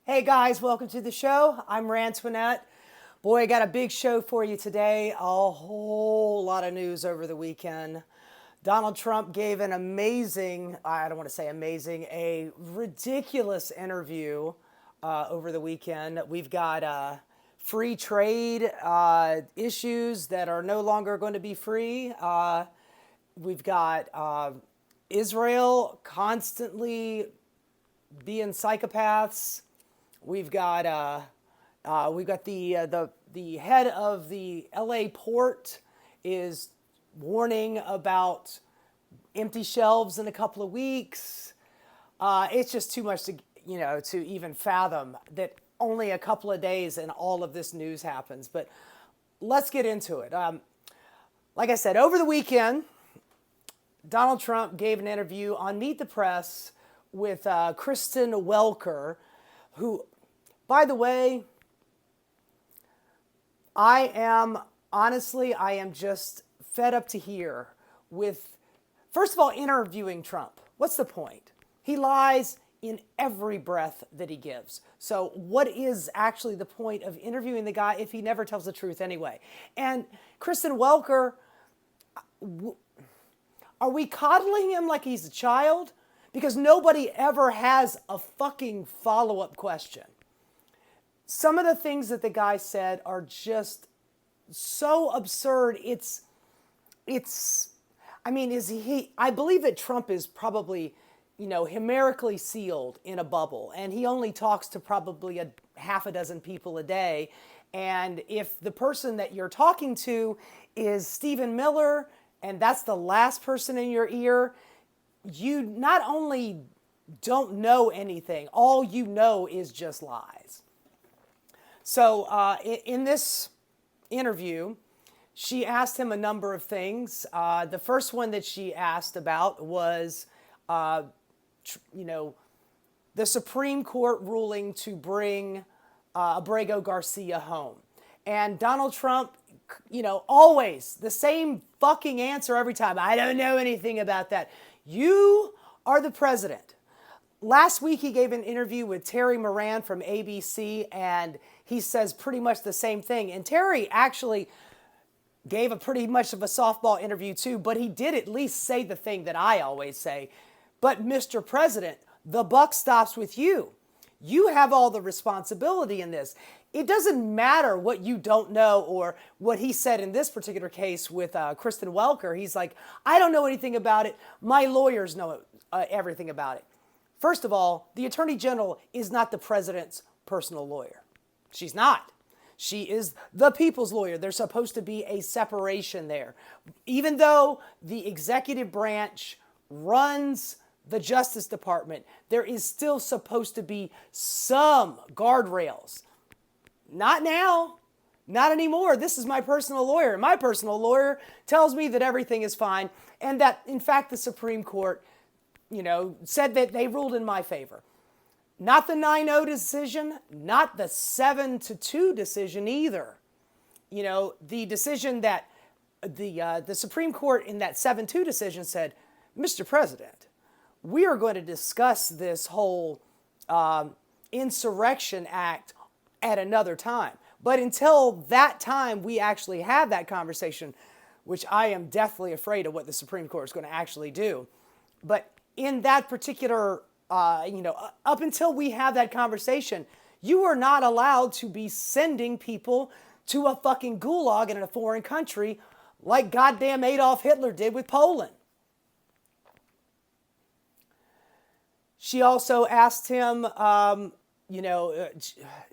Hey guys, welcome to the show. I'm Rantoinette. Boy, I got a big show for you today. A whole lot of news over the weekend. Donald Trump gave an amazing, I don't want to say amazing, a ridiculous interview over the weekend. We've got free trade issues that are no longer going to be free. We've got Israel constantly being psychopaths. We've got the head of the L.A. port is warning about empty shelves in a couple of weeks. It's just too much to even fathom that only a couple of days and all of this news happens. But let's get into it. Like I said, over the weekend, Donald Trump gave an interview on Meet the Press with Kristen Welker, who, by the way, I am just fed up to here with, first of all, interviewing Trump. What's the point? He lies in every breath that he gives. So what is actually the point of interviewing the guy if he never tells the truth anyway? And Kristen Welker, are we coddling him like he's a child? Because nobody ever has a fucking follow-up question. Some of the things that the guy said are just so absurd. I believe that Trump is probably, numerically sealed in a bubble, and he only talks to probably a half a dozen people a day. And if the person that you're talking to is Stephen Miller, and that's the last person in your ear, you not only don't know anything, all you know is just lies. So in this interview, she asked him a number of things. The first one that she asked about was, the Supreme Court ruling to bring Abrego Garcia home. And Donald Trump, always the same fucking answer every time. I don't know anything about that. You are the president. Last week, he gave an interview with Terry Moran from ABC, and he says pretty much the same thing. And Terry actually gave a pretty much of a softball interview too, but he did at least say the thing that I always say. But Mr. President, the buck stops with you. You have all the responsibility in this. It doesn't matter what you don't know or what he said in this particular case with Kristen Welker. He's like, I don't know anything about it. My lawyers know everything about it. First of all, the Attorney General is not the president's personal lawyer. She's not. She is the people's lawyer. There's supposed to be a separation there. Even though the executive branch runs the Justice Department, there is still supposed to be some guardrails. Not now. Not anymore. This is my personal lawyer. My personal lawyer tells me that everything is fine and that, in fact, the Supreme Court, said that they ruled in my favor. Not the 9-0 decision, not the 7-2 decision either. The decision that the Supreme Court in that 7-2 decision said, Mr. President, we are going to discuss this whole Insurrection Act at another time. But until that time, we actually have that conversation, which I am deathly afraid of what the Supreme Court is going to actually do. But in that particular, up until we have that conversation, you are not allowed to be sending people to a fucking gulag in a foreign country like goddamn Adolf Hitler did with Poland. She also asked him,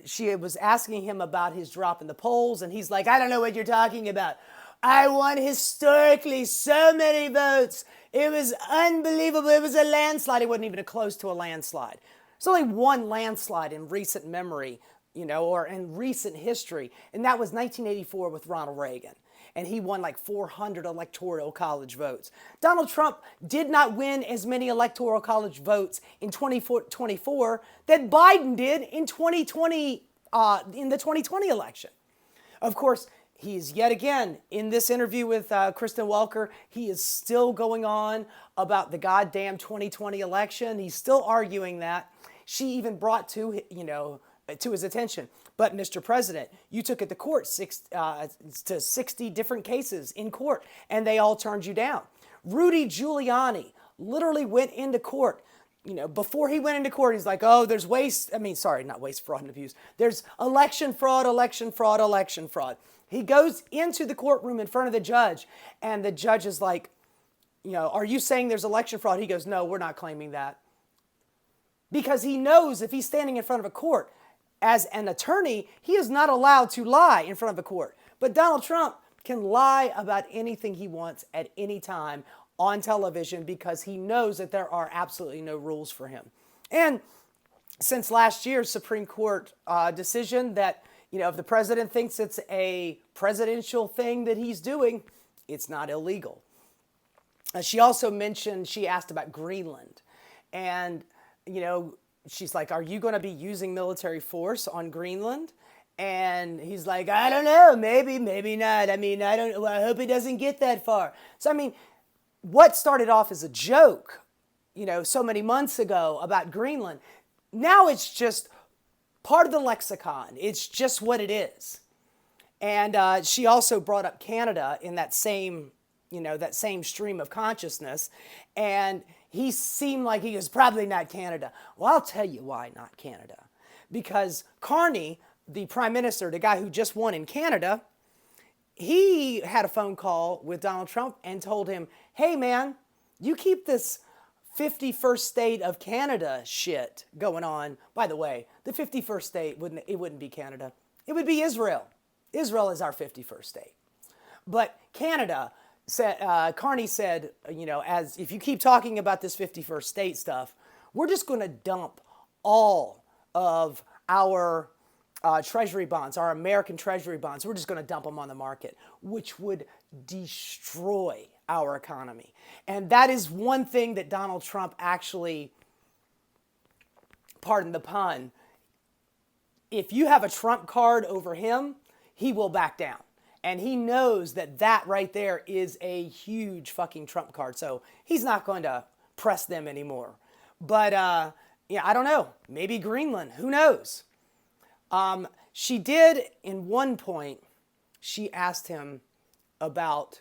she was asking him about his drop in the polls, and he's like, I don't know what you're talking about. I won historically so many votes. It was unbelievable. It was a landslide. It wasn't even close to a landslide. There's only one landslide in recent memory, or in recent history, and that was 1984 with Ronald Reagan. And he won like 400 electoral college votes. Donald Trump did not win as many electoral college votes in 2024 that Biden did in 2020, in the 2020 election. Of course, he's yet again in this interview with Kristen Welker. He is still going on about the goddamn 2020 election. He's still arguing that. she even brought to, to his attention. But Mr. President, you took it to court, to 60 different cases in court, and they all turned you down. Rudy Giuliani literally went into court. Before he went into court, he's like, oh, there's not waste, fraud, and abuse. There's election fraud, election fraud, election fraud. He goes into the courtroom in front of the judge, and the judge is like, are you saying there's election fraud? He goes, no, we're not claiming that. Because he knows if he's standing in front of a court as an attorney, he is not allowed to lie in front of a court. But Donald Trump can lie about anything he wants at any time on television because he knows that there are absolutely no rules for him. And since last year's Supreme Court decision that, if the president thinks it's a presidential thing that he's doing, it's not illegal. She also mentioned, she asked about Greenland. And, she's like, are you going to be using military force on Greenland? And he's like, I don't know, maybe not. I hope it doesn't get that far. So, what started off as a joke, so many months ago about Greenland, now it's just part of the lexicon. It's just what it is. And she also brought up Canada in that same stream of consciousness. And he seemed like he was probably not Canada. Well, I'll tell you why not Canada. Because Carney, the prime minister, the guy who just won in Canada, he had a phone call with Donald Trump and told him, hey, man, you keep this 51st state of Canada shit going on. By the way, the 51st state, wouldn't be Canada. It would be Israel. Israel is our 51st state. But Canada, Carney said, as if you keep talking about this 51st state stuff, we're just going to dump all of our treasury bonds, our American treasury bonds. We're just going to dump them on the market, which would destroy our economy. And that is one thing that Donald Trump actually, pardon the pun, if you have a Trump card over him, he will back down. And he knows that right there is a huge fucking Trump card. So he's not going to press them anymore. But, I don't know. Maybe Greenland. Who knows? She did, in one point, she asked him about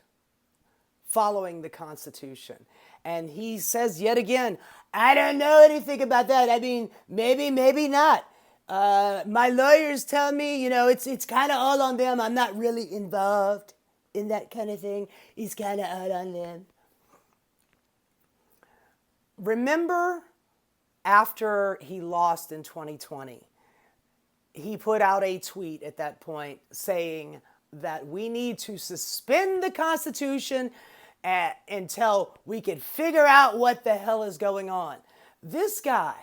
following the Constitution. And he says yet again, I don't know anything about that. Maybe not. My lawyers tell me, it's kind of all on them. I'm not really involved in that kind of thing. It's kind of all on them. Remember after he lost in 2020, he put out a tweet at that point saying that we need to suspend the Constitution until we can figure out what the hell is going on. This guy,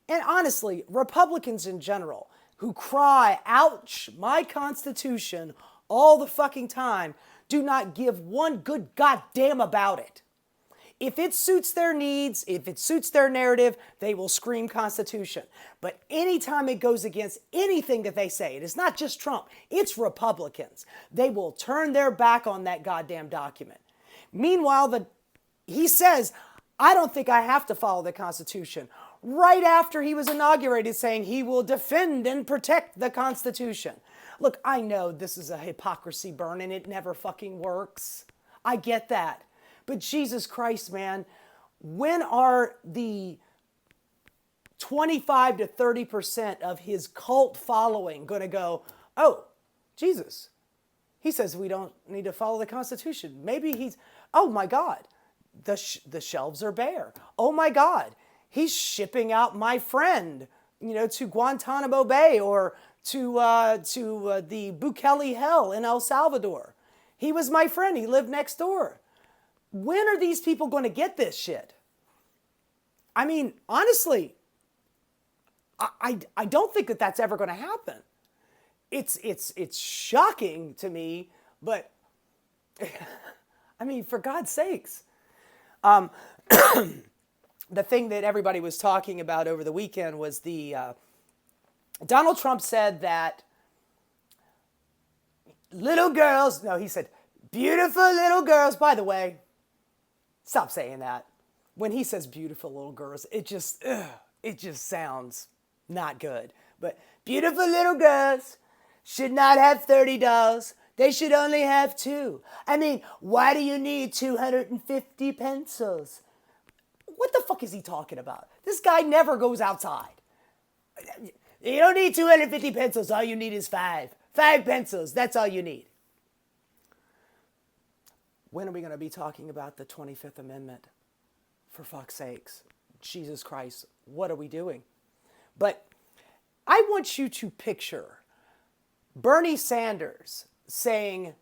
and honestly, Republicans in general, who cry, ouch, my Constitution, all the fucking time, do not give one good goddamn about it. If it suits their needs, if it suits their narrative, they will scream Constitution. But anytime it goes against anything that they say, it is not just Trump, it's Republicans. They will turn their back on that goddamn document. Meanwhile, he says, I don't think I have to follow the Constitution. Right after he was inaugurated, saying he will defend and protect the Constitution. Look, I know this is a hypocrisy burn and it never fucking works. I get that. But Jesus Christ, man, when are the 25 to 30% of his cult following going to go, oh, Jesus, he says we don't need to follow the Constitution. Maybe oh my God, the shelves are bare. Oh my God, he's shipping out my friend, to Guantanamo Bay or to the Bukele hell in El Salvador. He was my friend. He lived next door. When are these people going to get this shit? Honestly, I don't think that that's ever going to happen. It's shocking to me, but for God's sakes. The thing that everybody was talking about over the weekend was Donald Trump said that he said, beautiful little girls, by the way, stop saying that. When he says beautiful little girls, it just, It just sounds not good. But beautiful little girls should not have 30 dolls. They should only have 2. I mean, why do you need 250 pencils? What the fuck is he talking about? This guy never goes outside. You don't need 250 pencils. All you need is 5. 5 pencils. That's all you need. When are we going to be talking about the 25th Amendment? For fuck's sakes. Jesus Christ. What are we doing? But I want you to picture Bernie Sanders saying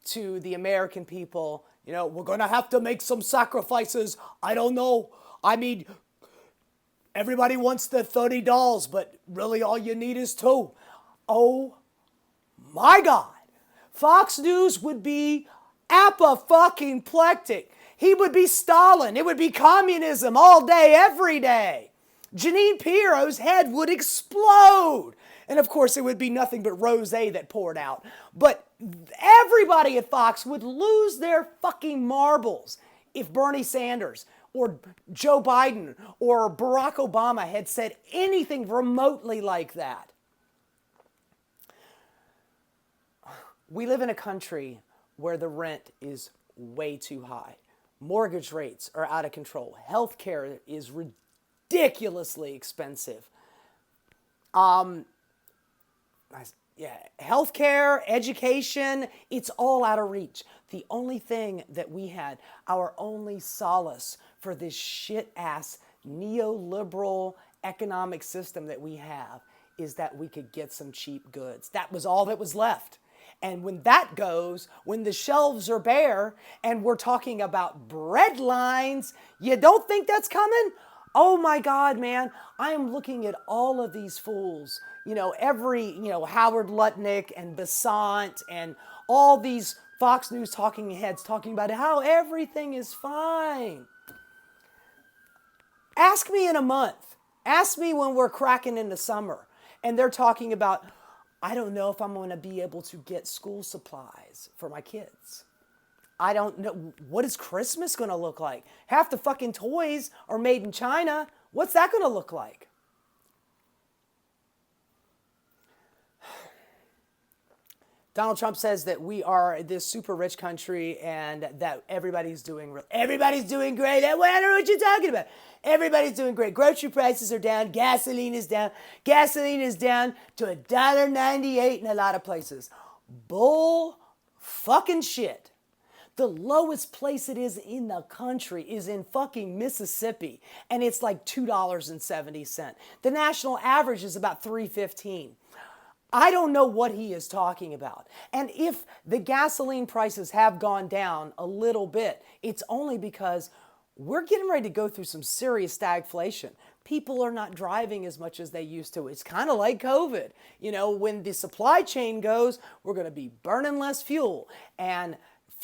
to the American people, you know, we're going to have to make some sacrifices. I don't know. I mean, everybody wants the 30 dolls, but really all you need is 2. Oh my God. Fox News would be apoplectic. He would be Stalin. It would be communism all day, every day. Jeanine Pirro's head would explode. And of course, it would be nothing but rosé that poured out. But everybody at Fox would lose their fucking marbles if Bernie Sanders or Joe Biden or Barack Obama had said anything remotely like that. We live in a country where the rent is way too high. Mortgage rates are out of control. Healthcare is ridiculously expensive. Healthcare, education, it's all out of reach. The only thing that we had, our only solace for this shit-ass neoliberal economic system that we have is that we could get some cheap goods. That was all that was left. And when that goes, when the shelves are bare and we're talking about bread lines, you don't think that's coming? Oh my God, man, I am looking at all of these fools, Howard Lutnick and Basant and all these Fox News talking heads talking about how everything is fine. Ask me in a month. Ask me when we're cracking into summer and they're talking about, I don't know if I'm going to be able to get school supplies for my kids. I don't know. What is Christmas going to look like? Half the fucking toys are made in China. What's that going to look like? Donald Trump says that we are this super rich country and that everybody's doing great. I don't know what you're talking about. Everybody's doing great. Grocery prices are down. Gasoline is down. Gasoline is down to $1.98 in a lot of places. Bull fucking shit. The lowest place it is in the country is in fucking Mississippi, and it's like $2.70. The national average is about $3.15. I don't know what he is talking about. And if the gasoline prices have gone down a little bit, it's only because we're getting ready to go through some serious stagflation. People are not driving as much as they used to. It's kind of like COVID. When the supply chain goes, we're going to be burning less fuel. And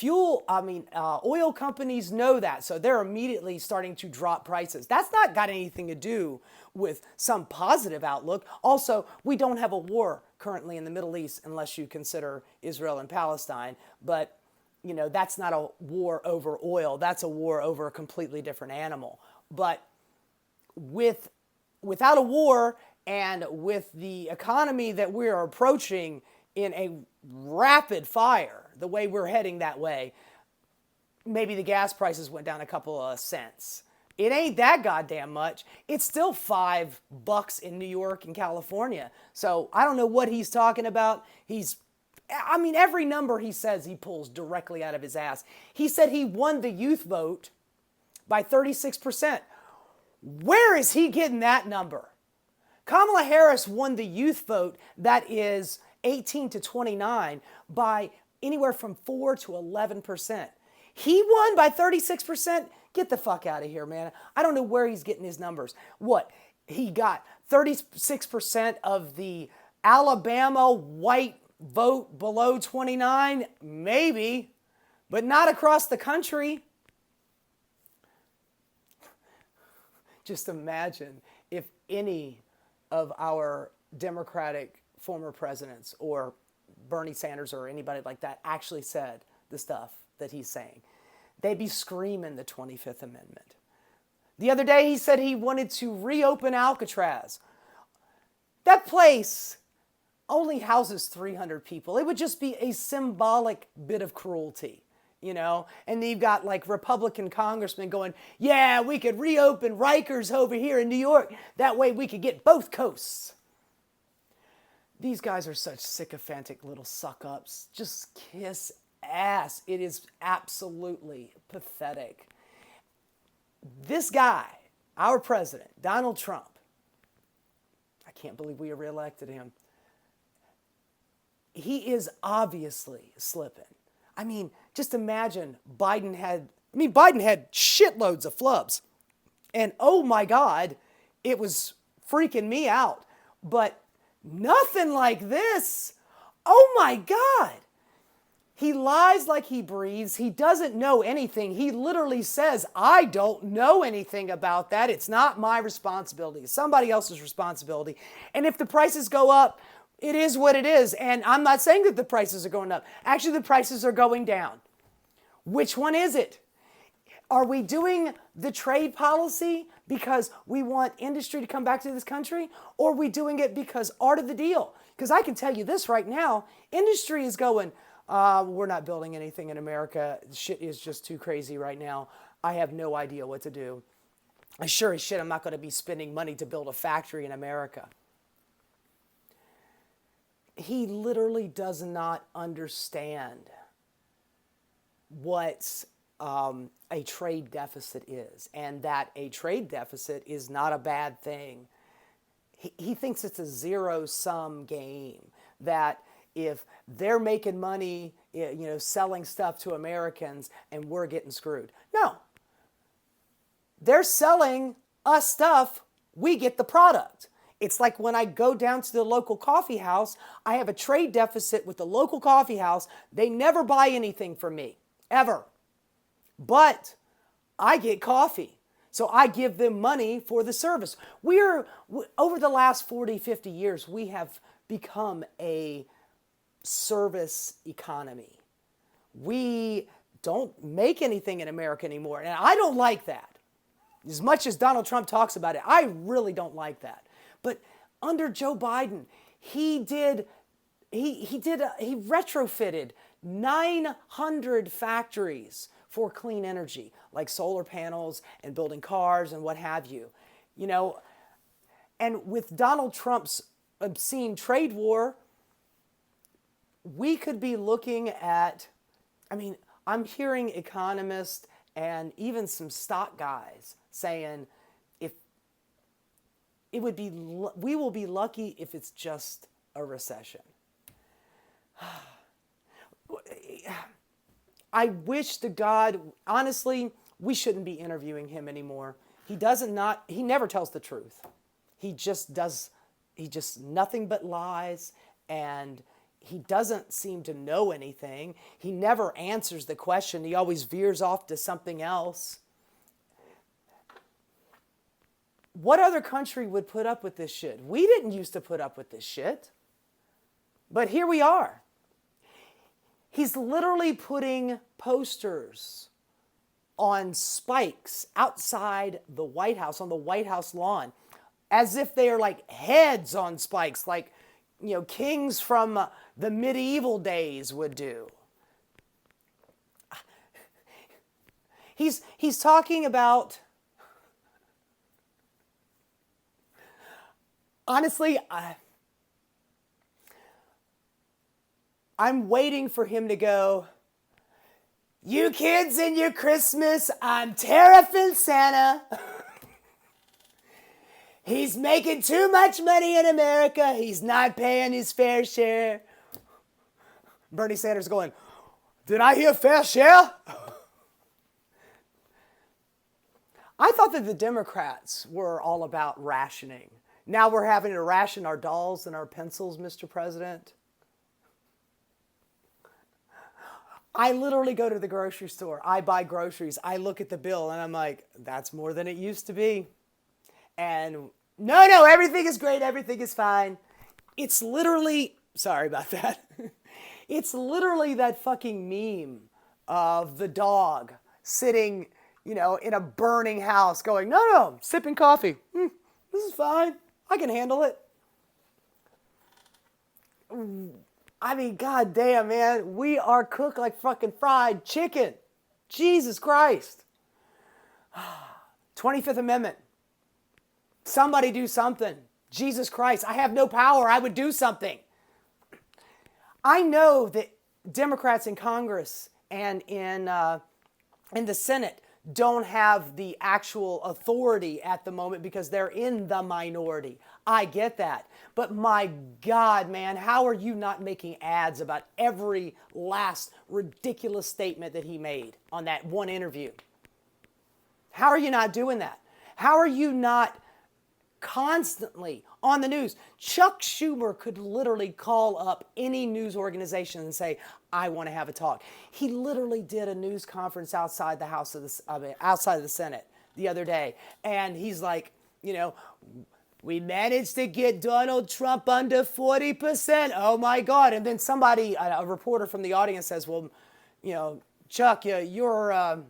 oil companies know that, so they're immediately starting to drop prices. That's not got anything to do with some positive outlook. Also, we don't have a war currently in the Middle East unless you consider Israel and Palestine, but that's not a war over oil. That's a war over a completely different animal. But without a war and with the economy that we're approaching in a rapid fire, the way we're heading that way, maybe the gas prices went down a couple of cents. It ain't that goddamn much. It's still $5 in New York and California. So I don't know what he's talking about. Every number he says he pulls directly out of his ass. He said he won the youth vote by 36%. Where is he getting that number? Kamala Harris won the youth vote that is 18 to 29 by anywhere from 4 to 11%. He won by 36%? Get the fuck out of here, man. I don't know where he's getting his numbers. What? He got 36% of the Alabama white vote below 29? Maybe, but not across the country. Just imagine if any of our Democratic former presidents or Bernie Sanders or anybody like that actually said the stuff that he's saying. They'd be screaming the 25th Amendment. The other day he said he wanted to reopen Alcatraz. That place only houses 300 people. It would just be a symbolic bit of cruelty, you know? And you've got like Republican congressmen going, yeah, we could reopen Rikers over here in New York. That way we could get both coasts. These guys are such sycophantic little suck-ups. Just kiss ass. It is absolutely pathetic. This guy, our president, Donald Trump, I can't believe we reelected him. He is obviously slipping. I mean, just imagine Biden had shitloads of flubs. And oh my God, it was freaking me out. But nothing like this. Oh my God. He lies like he breathes. He doesn't know anything. He literally says, I don't know anything about that. It's not my responsibility. It's somebody else's responsibility. And if the prices go up, it is what it is. And I'm not saying that the prices are going up. Actually, the prices are going down. Which one is it? Are we doing the trade policy because we want industry to come back to this country? Or are we doing it because art of the deal? Because I can tell you this right now, industry is going, we're not building anything in America. Shit is just too crazy right now. I have no idea what to do. I sure as shit I'm not going to be spending money to build a factory in America. He literally does not understand what a trade deficit is, and that a trade deficit is not a bad thing. He thinks it's a zero-sum game, that if they're making money, you know, selling stuff to Americans and we're getting screwed. No. They're selling us stuff, we get the product. It's like when I go down to the local coffee house, I have a trade deficit with the local coffee house. They never buy anything from me, ever. But I get coffee. So I give them money for the service. Over the last 40, 50 years, we have become a service economy. We don't make anything in America anymore. And I don't like that. As much as Donald Trump talks about it, I really don't like that. But under Joe Biden, he retrofitted 900 factories for clean energy, like solar panels and building cars and what have you. You know, and with Donald Trump's obscene trade war, we could be looking at, I mean, I'm hearing economists and even some stock guys saying, we will be lucky if it's just a recession. I wish to God, honestly, we shouldn't be interviewing him anymore. He never tells the truth. He just nothing but lies, and he doesn't seem to know anything. He never answers the question. He always veers off to something else. What other country would put up with this shit? We didn't used to put up with this shit. But here we are. He's literally putting posters on spikes outside the White House, on the White House lawn, as if they are like heads on spikes, like, you know, kings from the medieval days would do. He's talking about, honestly, I'm waiting for him to go, you kids in your Christmas, I'm tariffing Santa. He's making too much money in America. He's not paying his fair share. Bernie Sanders going, did I hear fair share? I thought that the Democrats were all about rationing. Now we're having to ration our dolls and our pencils, Mr. President. I literally go to the grocery store. I buy groceries. I look at the bill and I'm like, that's more than it used to be. And no, everything is great. Everything is fine. It's literally, sorry about that. It's literally that fucking meme of the dog sitting, in a burning house going, no, I'm sipping coffee. This is fine. I can handle it. I mean, goddamn, man, we are cooked like fucking fried chicken. Jesus Christ. 25th Amendment. Somebody do something. Jesus Christ, I have no power. I would do something. I know that Democrats in Congress and in the Senate don't have the actual authority at the moment because they're in the minority. I get that. But my God, man, how are you not making ads about every last ridiculous statement that he made on that one interview? How are you not doing that? How are you not constantly on the news? Chuck Schumer could literally call up any news organization and say, I want to have a talk. He literally did a news conference outside the outside of the Senate the other day. And he's like, we managed to get Donald Trump under 40%. Oh my God. And then somebody, a reporter from the audience says, well, Chuck, your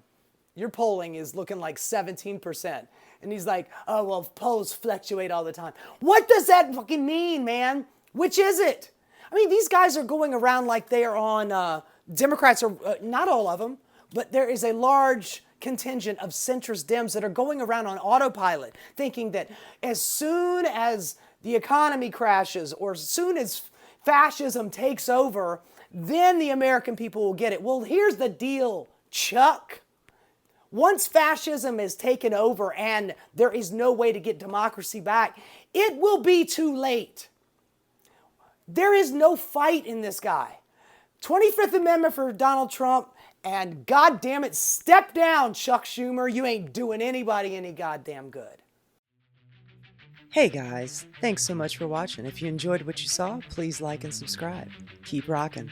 polling is looking like 17%. And he's like, oh, well, polls fluctuate all the time. What does that fucking mean, man? Which is it? I mean, these guys are going around like they are on, Democrats are, not all of them, but there is a large contingent of centrist Dems that are going around on autopilot, thinking that as soon as the economy crashes or as soon as fascism takes over, then the American people will get it. Well, here's the deal, Chuck. Once fascism is taken over and there is no way to get democracy back, it will be too late. There is no fight in this guy. 25th Amendment for Donald Trump, and God damn it, step down, Chuck Schumer. You ain't doing anybody any goddamn good. Hey guys, thanks so much for watching. If you enjoyed what you saw, please like and subscribe. Keep rocking.